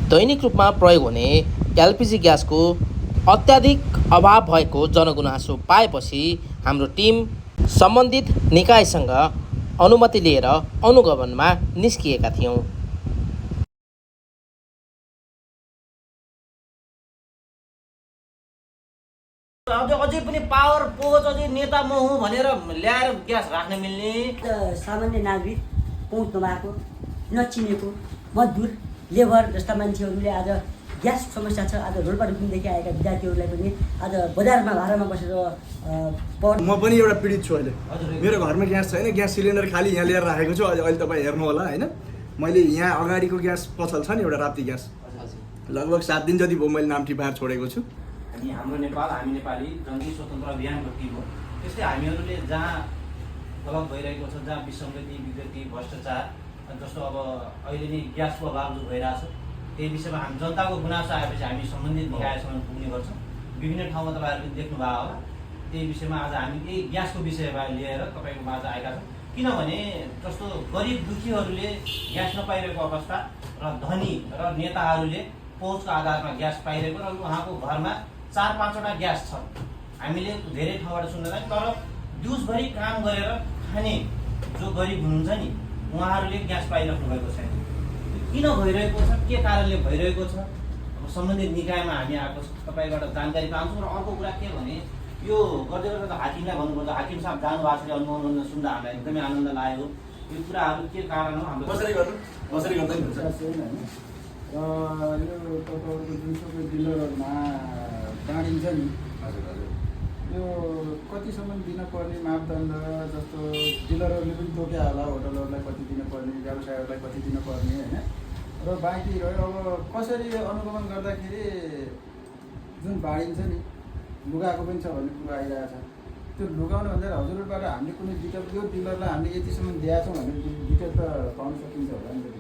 दैनिक रूपमा प्रयोग हुने एलपिजी ग्यासको अत्याधिक अभाव भएको जनगुनासो पाएपछि हाम्रो टिम सम्बन्धित निकायसँग अनुमति लिएर अनुगमनमा निस्किएका थियौँ। अझै पनि पावर पहुँच अझै नेता म हुँ भनेर ल्याएर ग्यास राख्न मिल्ने सामान्य नागरिक पहुँच नभएको, नचिनेको, मजदुर, लेबर जस्ता मान्छेहरूले आज ग्यास समस्या छ। आज रोल्पा रुकुमदेखि आएका विद्यार्थीहरूलाई पनि आज बजारमा भाडामा बसेर म पनि एउटा पीडित छु। अहिले मेरो घरमा ग्यास छैन, ग्यास सिलिन्डर खाली यहाँ ल्याएर राखेको छु। अहिले तपाईँ हेर्नु होला होइन, मैले यहाँ अगाडिको ग्यास पसल छ नि एउटा राप्ती ग्यास, लगभग 7 दिन जति भयो मैले नाम टिपाएर छोडेको छु। अनि हाम्रो नेपाल, हामी नेपाली जङ्गी स्वतन्त्र अभियानको टिम हो। त्यस्तै हामीहरूले जहाँ गलत भइरहेको छ, जहाँ विसङ्गति, विकृति, भ्रष्टाचार, जस्तो अब अहिले नै ग्यासको अभाव जो भइरहेछ, त्यही विषयमा हामी जनताको गुनासो आएपछि हामी सम्बन्धित निकायसम्म पुग्ने गर्छौँ। विभिन्न ठाउँमा तपाईँहरूले देख्नुभयो होला। त्यही विषयमा आज हामी यही ग्यासको विषयमा लिएर तपाईँको माझ आएका छौँ। किनभने जस्तो गरिब दुखीहरूले ग्यास नपाइरहेको अवस्था र धनी र नेताहरूले पहुँचको आधारमा ग्यास पाइरहेको र उहाँको घरमा 4-5वटा ग्यास छ। हामीले धेरै ठाउँबाट सुन्दैन, तर दिउँसभरि काम गरेर खाने जो गरिब हुनुहुन्छ नि, उहाँहरूले ग्यास पाइराख्नु भएको छैन। किन भइरहेको छ, के कारणले भइरहेको छ, अब सम्बन्धित निकायमा हामी आएको छ, तपाईँबाट जानकारी पाउँछौँ। र अर्को कुरा के भने यो गर्दै गर्दा हाकिमलाई भन्नुपर्छ, हाकिम साहब जानुभएको छ, अनुमोदन सुन्दा हामीलाई एकदमै आनन्द लाग्यो। यो कुराहरू के कारण हो हाम्रो कसरी गर्दै हुन्छ यो तपाईँको जुनसुकै डिलरमा बाँडिन्छ नि, यो कतिसम्म दिनपर्ने मापदण्ड, जस्तो डिलरहरूले पनि तोक्या होला, होटलहरूलाई कति दिनुपर्ने, व्यवसायहरूलाई कति दिनुपर्ने होइन, र बाँकी रह्यो अब कसरी अनुगमन गर्दाखेरि जुन बाँडिन्छ नि, लुगाएको पनि छ भन्ने कुरा आइरहेको छ। त्यो लुगाउनु भन्दा हजुरबाट हामीले कुनै डिटेल, यो डिलरलाई हामीले यतिसम्म दिएका छौँ भने डिटेल त पाउन सकिन्छ होला नि त।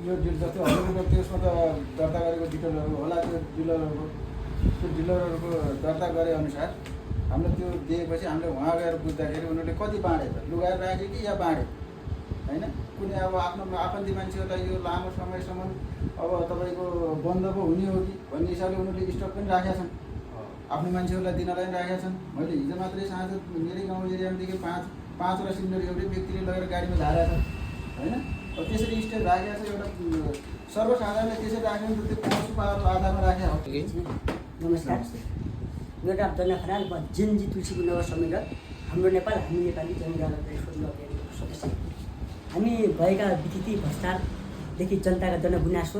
यो डिल जस्तै हजुरको त्यसमा त दर्ता गरेको डिटेलहरू होला, त्यो डिलरहरूको दर्ता गरे अनुसार हामीले त्यो दिएपछि हामीले उहाँ गएर बुझ्दाखेरि उनीहरूले कति बाँडे त, लुगाएर राखे कि या बाँडे होइन। कुनै अब आफ्नो आफन्ती मान्छेहरूलाई यो लामो समयसम्म अब तपाईँको बन्द पो हुने हो कि भन्ने हिसाबले उनीहरूले स्टक पनि राखेका छन्, आफ्नो मान्छेहरूलाई दिनलाई पनि राखेका छन्। मैले हिजो मात्रै साँझ मेरै गाउँ एरियामादेखि 5वटा सिलिन्डर एउटै व्यक्तिले लगेर गाडीमा झारेको छ होइन। अब त्यसरी स्टेप राखेको छ, एउटा सर्वसाधारणले त्यसरी राख्यो भने त्यो पशु पावरको आधारमा राखेको हो। नमस्कार, मेरो नाम दन्ना खनाल, म जेनजी तुलसीपुर नगर समिति हाम्रो नेपाल, हामी नेपाली जनजाति अभियानको सदस्य। हामी भएका विकृति भ्रष्टाचारदेखि जनताका जनगुनासो